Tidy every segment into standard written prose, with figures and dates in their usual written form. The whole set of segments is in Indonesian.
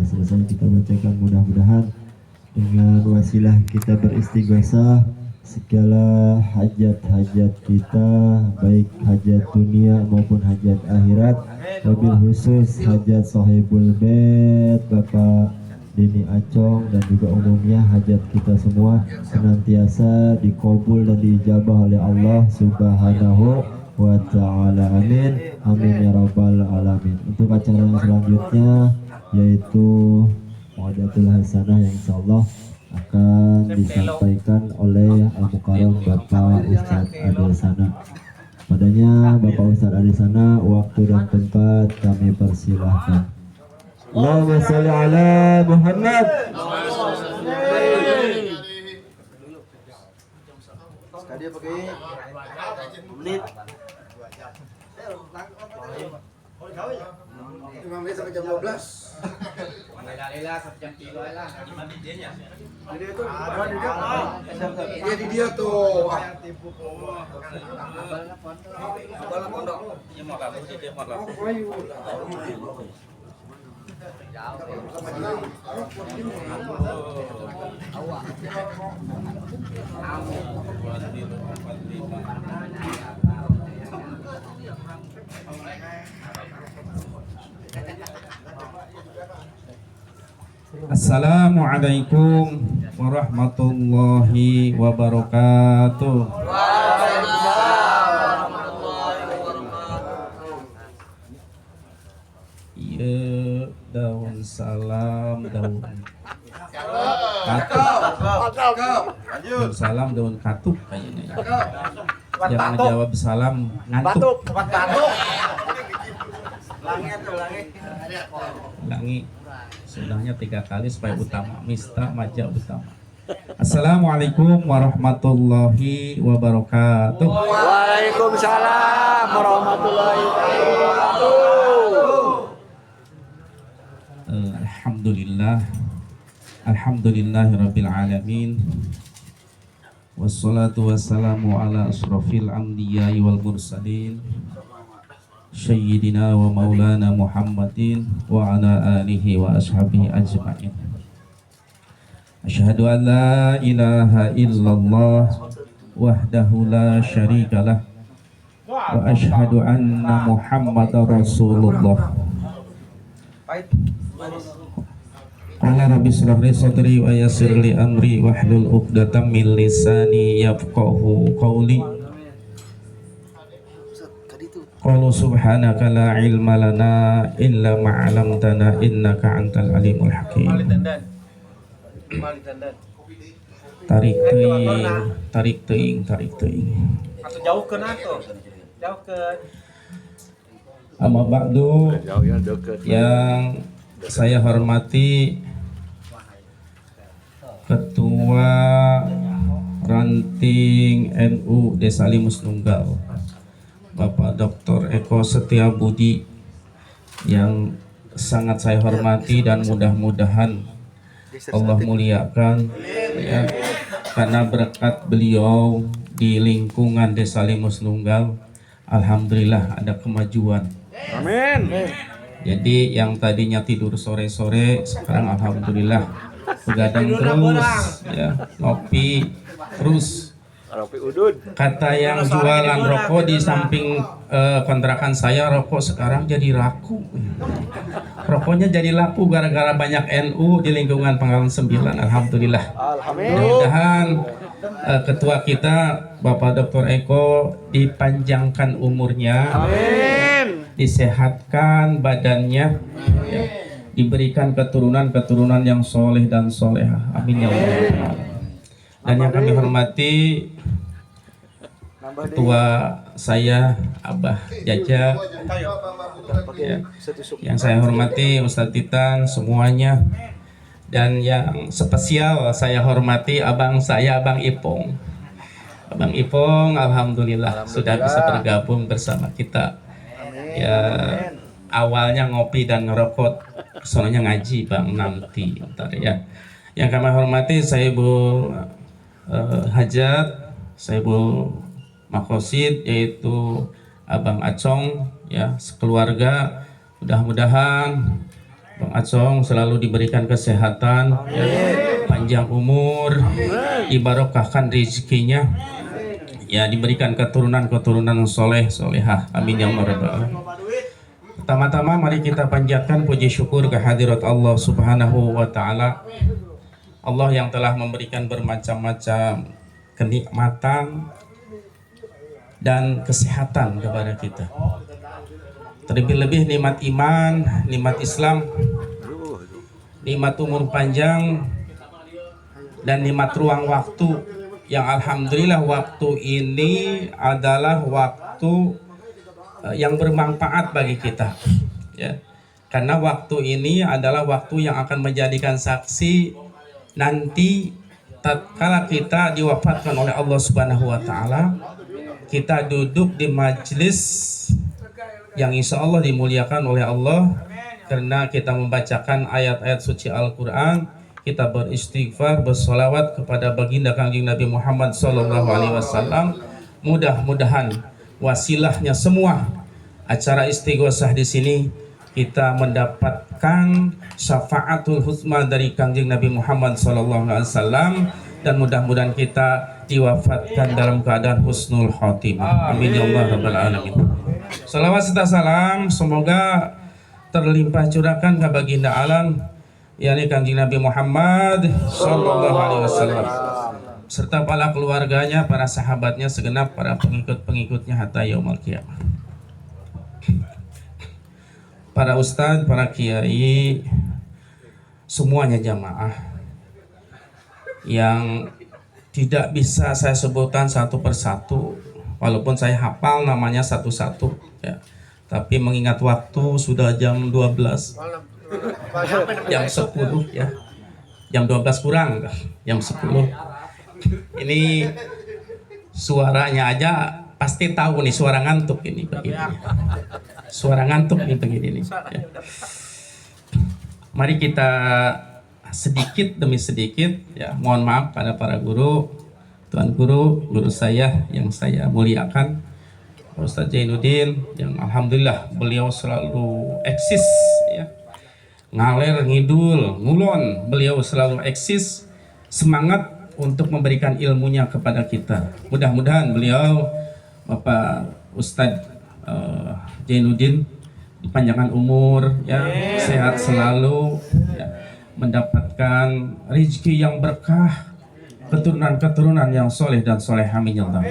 selesai kita bacakan, mudah-mudahan dengan wasilah kita beristighosah segala hajat-hajat kita, baik hajat dunia maupun hajat akhirat, wabil khusus hajat sahibul bait Bapak Dini Acong dan juga umumnya hajat kita semua senantiasa dikabul dan diijabah oleh Allah Subhanahu wa ta'ala. Amin, amin ya rabbal alamin. Untuk acara yang selanjutnya yaitu Mu'adatul Hasanah yang insyaallah akan disampaikan oleh Al-Mukarram Bapak Ustadz Adesana. Padanya Bapak Ustadz Adesana, waktu dan tempat kami persilahkan. Allahumma sholli ala Muhammad. Dia pakai menit. Imam sampai jam 12. Lala sampai jam 3 lah. Jadi itu dia di dia tuh. Abang pondok. Iya mau kamu jadi pondok. Assalamualaikum warahmatullahi wabarakatuh. Iya, daun salam, daun katuk. Daun salam, daun katuk kayaknya. Yang menjawab salam ngantuk. Langi. Sudahnya 3 kali supaya utama, mista maja utama. Assalamualaikum warahmatullahi wabarakatuh. Waalaikumsalam warahmatullahi wabarakatuh. Alhamdulillahirabbil alamin. Wassalatu wassalamu ala asrofil anbiya'i wal mursalin Sayyidina wa maulana Muhammadin wa ala alihi wa ashabihi ajma'in. Asyhadu an la ilaha illallah wahdahu la syarikalah wa asyhadu anna Muhammadar Rasulullah. Qala rabbi shrah li sadri wa yassir li amri wahlul 'uqdatam min lisani yafqahu qawli. Qalu subhanaka la ilma lana illa ma 'allamtana innaka antal alimul hakim. Tarik teuing. Atau jauhkeun atuh. Jauhkeun. Amma ba'du, yang saya hormati Ketua Ranting NU Desa Limus Nunggal Bapak Dr. Eko Setiabudi, yang sangat saya hormati dan mudah-mudahan Allah muliakan ya, karena berkat beliau di lingkungan Desa Limus Nunggal alhamdulillah ada kemajuan. Amin. Jadi yang tadinya tidur sore-sore sekarang alhamdulillah begadang terus ya, ngopi terus. Kata yang jualan rokok di samping kontrakan saya, rokok sekarang jadi laku. Rokoknya jadi laku gara-gara banyak NU di lingkungan Pangkalan 9. Alhamdulillah. Mudah-mudahan ketua kita Bapak Dr. Eko dipanjangkan umurnya. Amin. Disehatkan badannya ya, diberikan keturunan yang soleh dan solehah. Amin ya Allah. Dan yang kami hormati ketua saya Abah Jaja ya, yang saya hormati Ustadz Titan semuanya, dan yang spesial saya hormati abang saya Abang Ipong. Abang Ipong alhamdulillah sudah bisa bergabung bersama kita. Ya, awalnya ngopi dan ngerokok, soalnya ngaji Bang nanti ntar ya. Yang kami hormati saya Ibu Hajat, saya Ibu Makosid, yaitu Abang Acong ya, sekeluarga. Mudah-mudahan Bang Acong selalu diberikan kesehatan, ya, panjang umur, dibarokahkan rezekinya, ya, diberikan keturunan soleh solehah. Amin ya Allah rabbal alamin. Pertama-tama mari kita panjatkan puji syukur kehadirat Allah Subhanahu wa taala. Allah yang telah memberikan bermacam-macam kenikmatan dan kesehatan kepada kita. Terlebih-lebih nikmat iman, nikmat Islam, nikmat umur panjang, dan nikmat ruang waktu yang alhamdulillah waktu ini adalah waktu yang bermanfaat bagi kita, ya. Karena waktu ini adalah waktu yang akan menjadikan saksi nanti tatkala kita diwafatkan oleh Allah Subhanahu wa taala, kita duduk di majelis yang insya Allah dimuliakan oleh Allah karena kita membacakan ayat-ayat suci Al-Quran, kita beristighfar, bersolawat kepada baginda Kangjeng Nabi Muhammad SAW. Mudah-mudahan wasilahnya semua acara istighosah di sini kita mendapatkan syafaatul husma dari Kangjeng Nabi Muhammad SAW, dan mudah-mudahan kita diwafatkan dalam keadaan husnul khotimah. Amin ya Allah rabbal alamin. Salawat serta salam semoga terlimpah curahkan ke baginda alam, yakni Kangjeng Nabi Muhammad sallallahu alaihi wasallam, serta para keluarganya, para sahabatnya segenap, para pengikut-pengikutnya hatta yaumul qiyamah. Para ustadz, para kiai, semuanya jamaah yang tidak bisa saya sebutkan satu persatu, walaupun saya hafal namanya satu-satu, ya. Tapi mengingat waktu sudah jam 12, jam 10 ya, jam 12 kurang, jam 10. Ini suaranya aja pasti tahu nih, suara ngantuk ini begini. Suara ngantuk nih begini nih. Ya. Mari kita sedikit demi sedikit, ya, mohon maaf pada para guru, tuan guru saya yang saya muliakan, Ustaz Jainuddin, yang alhamdulillah beliau selalu eksis, ya, ngaler ngidul ngulon, beliau selalu eksis, semangat untuk memberikan ilmunya kepada kita. Mudah-mudahan beliau, Bapak Ustadz Jainuddin, dipanjangkan umur, ya, sehat selalu, ya, mendapatkan rezeki yang berkah, keturunan-keturunan yang soleh dan soleh. Amin ya Allah.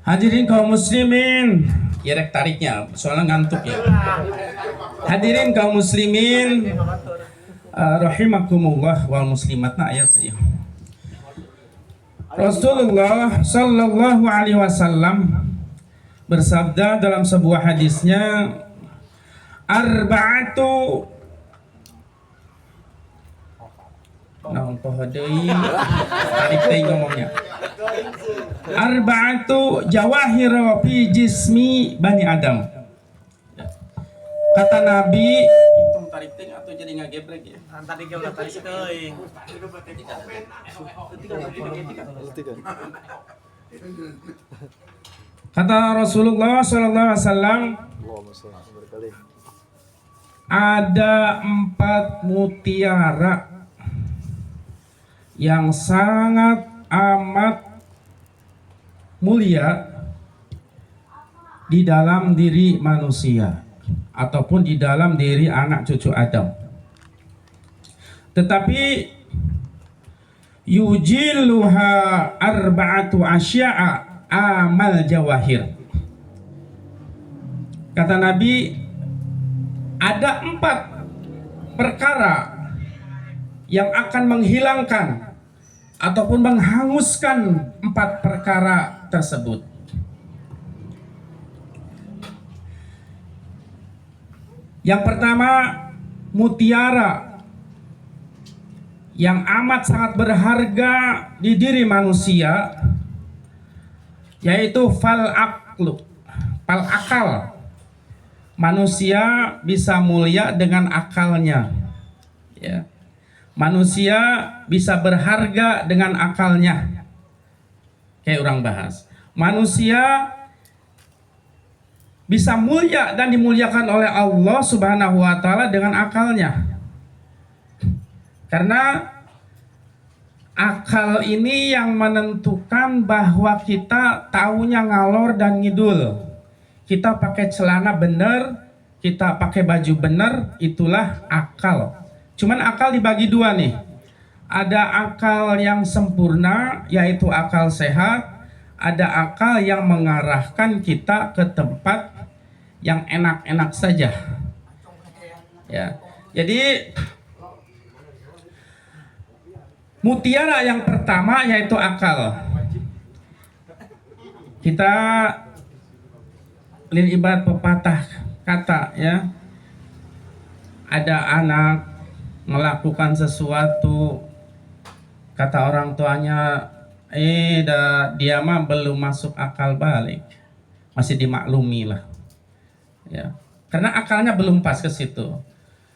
Hadirin kaum muslimin, ya rek tariknya, soalnya ngantuk ya. Hadirin kaum muslimin, rahimakumullah wal muslimat, nah ayat ya. Rasulullah sallallahu alaihi wasallam bersabda dalam sebuah hadisnya, arba'atu naon pohadei tarik teh ngomongnya, arba'atu jawahir fi jismi bani Adam. Kata Nabi, hitung tarik teh atau jadi ngagebrek ya. Tadi ge udah tarik euy. Kata Rasulullah sallallahu alaihi wasallam, ada 4 mutiara yang sangat amat mulia di dalam diri manusia ataupun di dalam diri anak cucu Adam. Tetapi yujiluha arba'atu asya'a amal jawahir. Kata Nabi, ada 4 perkara yang akan menghilangkan ataupun menghanguskan 4 perkara tersebut. Yang pertama, mutiara yang amat sangat berharga di diri manusia, yaitu fal akal. Manusia bisa mulia dengan akalnya, ya. Manusia bisa berharga dengan akalnya. Kayak orang bahas, manusia bisa mulia dan dimuliakan oleh Allah Subhanahu wa taala dengan akalnya. Karena akal ini yang menentukan bahwa kita taunya ngalor dan ngidul. Kita pakai celana benar, kita pakai baju benar, itulah akal. Cuman akal dibagi dua nih. Ada akal yang sempurna, yaitu akal sehat. Ada akal yang mengarahkan kita ke tempat yang enak-enak saja. Ya. Jadi mutiara yang pertama yaitu akal. Kita lin ibarat pepatah kata ya. Ada anak melakukan sesuatu, kata orang tuanya, dia mah belum masuk akal balik, masih dimaklumi lah. Ya, karena akalnya belum pas ke situ.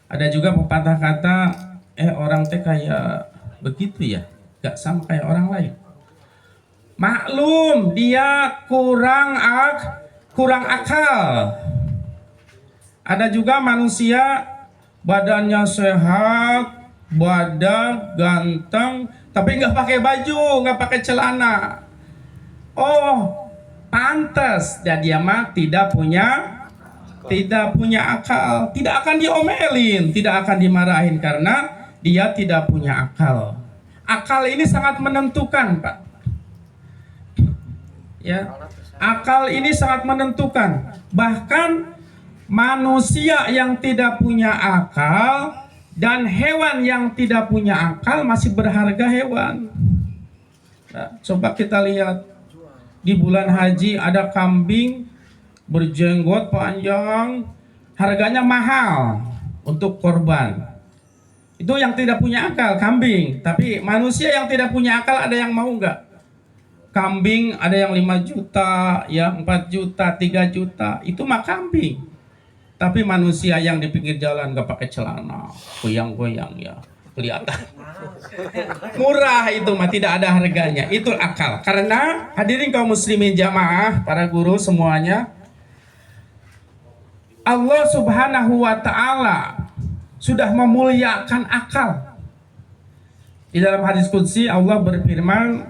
Ada juga pepatah kata, orang teh kayak begitu ya, gak sama kayak orang lain. Maklum dia kurang akal. Ada juga manusia badannya sehat, badan ganteng, tapi nggak pakai baju, nggak pakai celana. Oh, pantas dan dia mah tidak punya akal, tidak akan diomelin, tidak akan dimarahin karena dia tidak punya akal. Akal ini sangat menentukan, Pak. Ya, akal ini sangat menentukan. Bahkan manusia yang tidak punya akal dan hewan yang tidak punya akal masih berharga hewan. Nah, coba kita lihat di bulan haji ada kambing berjenggot panjang, harganya mahal untuk korban. Itu yang tidak punya akal, kambing. Tapi manusia yang tidak punya akal ada yang mau nggak? Kambing ada yang 5 juta, ya 4 juta, 3 juta. Itu mah kambing. Tapi manusia yang di pinggir jalan nggak pakai celana, goyang-goyang ya, kelihatan. Murah itu mah, tidak ada harganya. Itu akal. Karena hadirin kaum muslimin jamaah, para guru semuanya, Allah Subhanahu wa taala sudah memuliakan akal. Di dalam hadis qudsi Allah berfirman,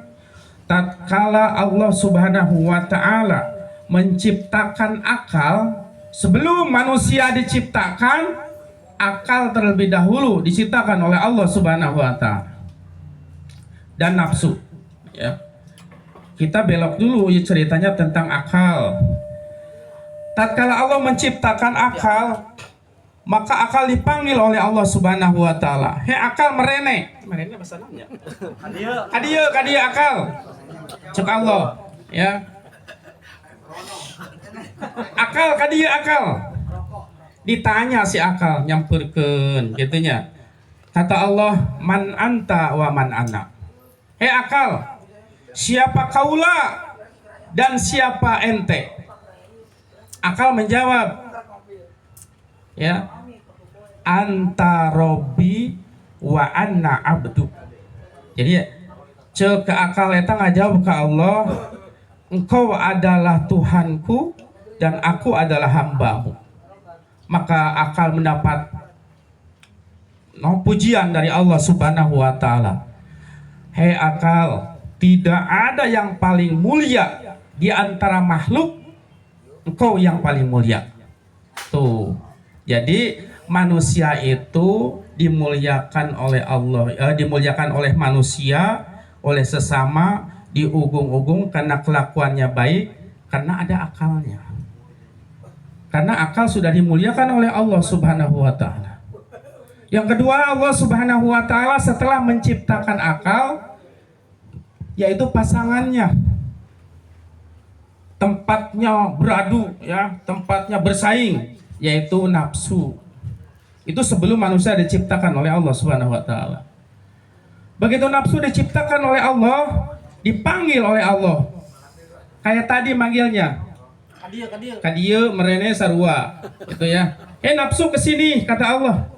tatkala Allah Subhanahu wa taala menciptakan akal, sebelum manusia diciptakan, akal terlebih dahulu diciptakan oleh Allah Subhanahu wa taala. Dan nafsu, ya. Kita belok dulu ya ceritanya tentang akal. Tatkala Allah menciptakan akal, maka akal dipanggil oleh Allah Subhanahu wa taala. He akal merene. Merene bahasa namanya. Kadieu akal. Cek Allah, ya. Akal kadieu akal. Ditanya si akal nyamperkeun gitunya. Kata Allah, man anta wa man ana. He akal, siapa kaula dan siapa ente? Akal menjawab, ya, anta robbi wa anna abdu. Jadi cek ke akal eta ngajawab ke Allah, engkau adalah Tuhanku dan aku adalah hambamu. Maka akal mendapat pujian dari Allah Subhanahu wa taala. Hei akal, tidak ada yang paling mulia di antara makhluk, engkau yang paling mulia. Tuh. Jadi manusia itu dimuliakan oleh Allah, dimuliakan oleh manusia, oleh sesama, diugung-ugung karena kelakuannya baik, karena ada akalnya. Karena akal sudah dimuliakan oleh Allah Subhanahu wa taala. Yang kedua, Allah Subhanahu wa taala setelah menciptakan akal, yaitu pasangannya, tempatnya beradu, ya, tempatnya bersaing, yaitu nafsu. Itu sebelum manusia diciptakan oleh Allah Subhanahu wa taala. Begitu nafsu diciptakan oleh Allah, dipanggil oleh Allah. Kayak tadi manggilnya. Kadieu merene sarua. Gitu ya. Nafsu kesini, kata Allah.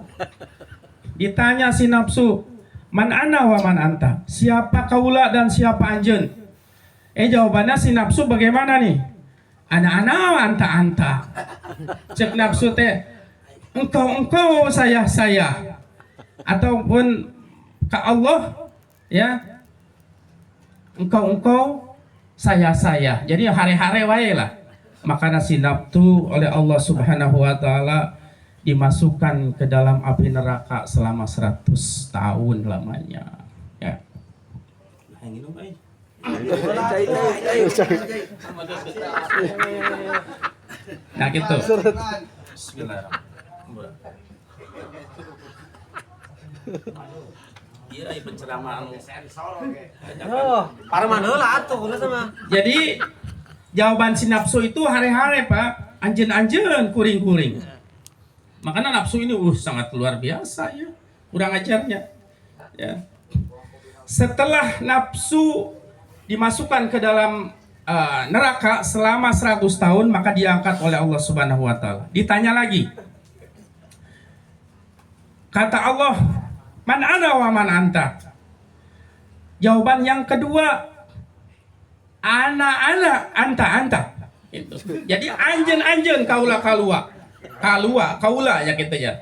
Ditanya si nafsu, man ana wa man anta? Siapa kaula dan siapa anjeun? Jawabannya si nafsu bagaimana nih? Ana anta. Cek nafsu teh engkau saya ataupun ke Allah ya engkau saya. Jadi hare-hare wae lah. Maka si nafsu oleh Allah Subhanahu wa taala dimasukkan ke dalam api neraka selama 100 tahun lamanya. Ya. Nah gitu. Bismillahirrahmanirrahim. Iya, penceramaan. Parman heula atuh sama. Jadi jawaban si nafsu itu hare-hare Pak, anjen-anjen kuring-kuring. Makanya nafsu ini sangat luar biasa ya, kurang ajarnya. Ya. Setelah nafsu dimasukkan ke dalam neraka selama 100 tahun, maka diangkat oleh Allah Subhanahu wa taala. Ditanya lagi. Kata Allah, "Man ana wa man anta?" Jawaban yang kedua, ana anta. Itu. Jadi anjen kaula ya kita ya.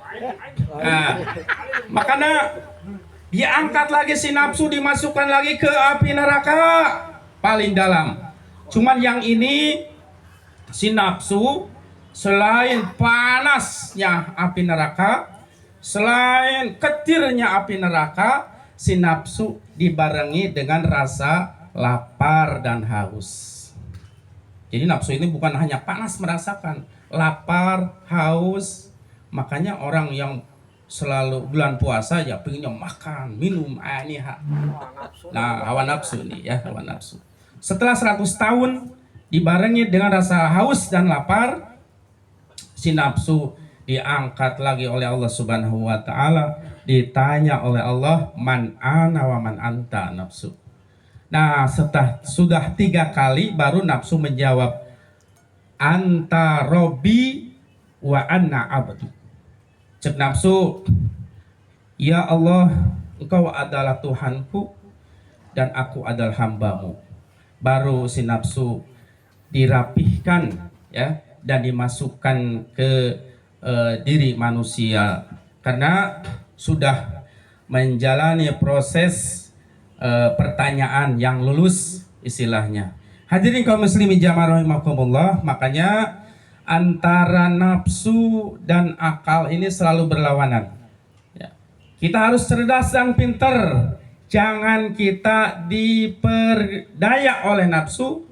Nah, makanya diangkat lagi si nafsu, dimasukkan lagi ke api neraka paling dalam. Cuman yang ini si nafsu selain panasnya api neraka, selain ketirnya api neraka, si nafsu dibarengi dengan rasa lapar dan haus. Jadi nafsu ini bukan hanya panas merasakan, lapar, haus. Makanya orang yang selalu bulan puasa ya pengennya makan, minum, ini nah hawa nafsu nih ya, hawa nafsu. Setelah 100 tahun dibarengi dengan rasa haus dan lapar, si nafsu diangkat lagi oleh Allah Subhanahu wa taala, ditanya oleh Allah, "Man ana wa man anta?" Nafsu. Nah, sudah 3 kali baru nafsu menjawab, "Anta Robbi wa anna abdu." Cek nafsu, "Ya Allah, Engkau adalah Tuhanku dan aku adalah hambamu." Baru si nafsu dirapihkan ya dan dimasukkan ke diri manusia karena sudah menjalani proses pertanyaan yang lulus istilahnya. Hadirin kaum muslimin jamaah rahimakumullah, makanya antara nafsu dan akal ini selalu berlawanan. Ya. Kita harus cerdas dan pintar. Jangan kita diperdaya oleh nafsu.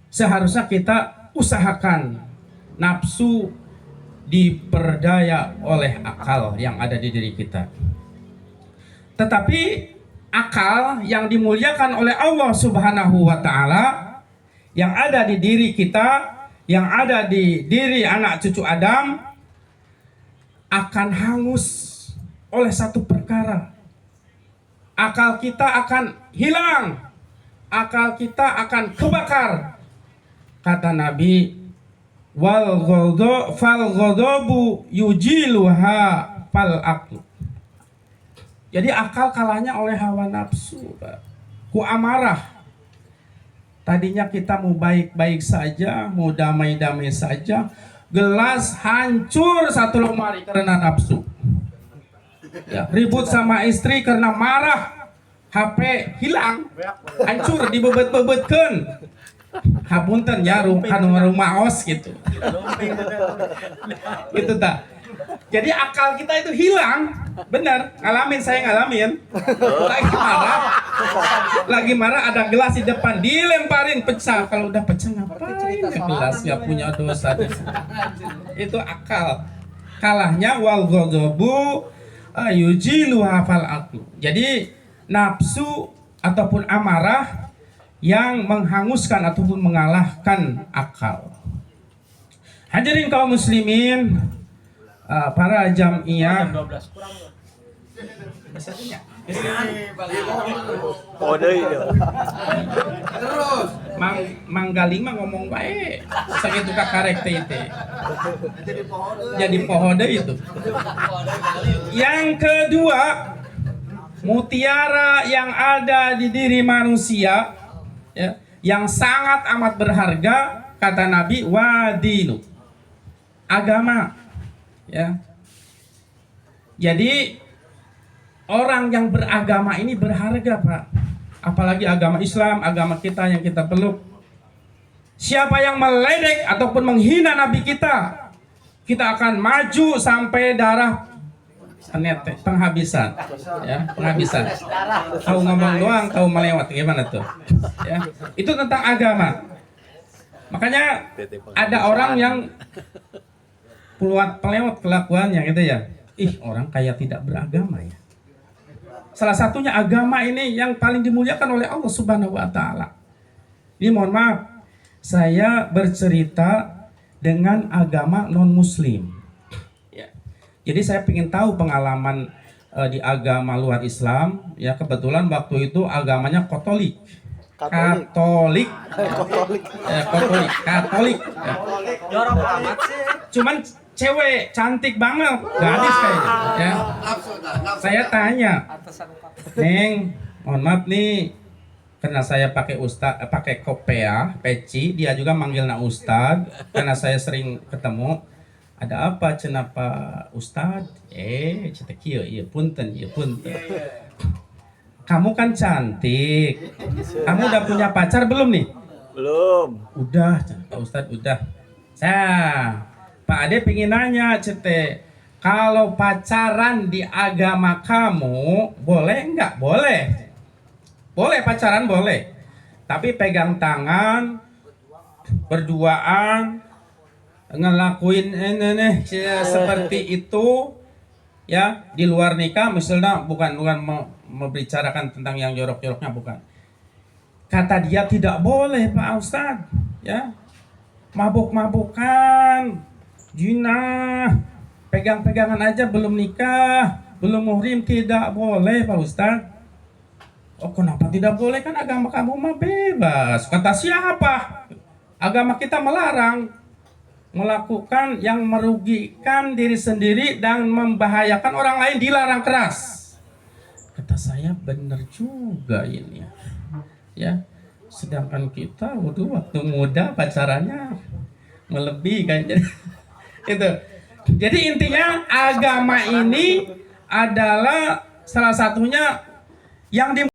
Seharusnya kita usahakan nafsu diperdaya oleh akal yang ada di diri kita. Tetapi akal yang dimuliakan oleh Allah Subhanahu wa taala yang ada di diri kita, yang ada di diri anak cucu Adam akan hangus oleh satu perkara. Akal kita akan hilang, akal kita akan kebakar. Kata Nabi, fal ghadabu yujiluha fal aql. Jadi akal kalahnya oleh hawa nafsu, Pak. Ku amarah. Tadinya kita mau baik-baik saja, mau damai-damai saja, gelas hancur satu lemari karena nafsu. Ya, ribut sama istri karena marah, HP hilang, hancur dibebet-bebetkeun. Hapunten ya rumah os gitu. Gitu tak. Jadi akal kita itu hilang, benar. Saya ngalamin. Lagi marah ada gelas di depan, dilemparin pecah. Kalau udah pecah ngapain ke gelas? Gak punya dosa. Itu akal. Kalahnya wal ghadabu yujilu hafal aqlu. Jadi nafsu ataupun amarah yang menghanguskan ataupun mengalahkan akal. Hadirin kaum muslimin, para jamiah. Manggaling mah ngomong baik. Sakitu ka karek teh. Jadi pohode itu. Yang kedua, mutiara yang ada di diri manusia ya, yang sangat amat berharga kata Nabi, wadinu, agama. Ya. Jadi orang yang beragama ini berharga, Pak. Apalagi agama Islam, agama kita yang kita peluk. Siapa yang meledek ataupun menghina Nabi kita akan maju sampai darah penghabisan. Ya, penghabisan. Kau ngomong doang, kau melewat, gimana tuh? Ya, itu tentang agama. Makanya ada orang yang pelewat kelakuannya gitu ya. Ih, orang kayak tidak beragama ya. Salah satunya agama ini yang paling dimuliakan oleh Allah Subhanahu wa taala. Ini mohon maaf, saya bercerita dengan agama non-muslim. Ya. Jadi saya ingin tahu pengalaman di agama luar Islam. Ya, kebetulan waktu itu agamanya Katolik. Katolik. Jorok amat sih. Cuman cewek cantik banget, gadis kayaknya. Ya. Saya tanya, Neng, mohon maaf nih, karena saya pakai pakai kopea, peci, dia juga manggilnya Ustad, karena saya sering ketemu. Ada apa cenapa Ustad? Cetek iya punten. Kamu kan cantik. Kamu udah punya pacar belum nih? Belum. Udah, Pak Ustad udah. Pak Ade pengen nanya, Cete, kalau pacaran di agama kamu boleh enggak? Boleh. Boleh pacaran boleh. Tapi pegang tangan, berduaan, ngelakuin seperti itu ya, di luar nikah misalnya, bukan membicarakan tentang yang jorok-joroknya, bukan. Kata dia tidak boleh, Pak Ustadz, ya. Mabuk-mabukan, zina, pegang-pegangan aja belum nikah, belum muhrim, tidak boleh, Pak Ustadz. Oh, kenapa tidak boleh? Kan agama kamu mah bebas. Kata siapa? Agama kita melarang melakukan yang merugikan diri sendiri dan membahayakan orang lain, dilarang keras. Kata saya, benar juga ini ya. Ya, sedangkan kita waktu muda pacarannya melebihi kayaknya. Itu. Jadi intinya agama ini adalah salah satunya yang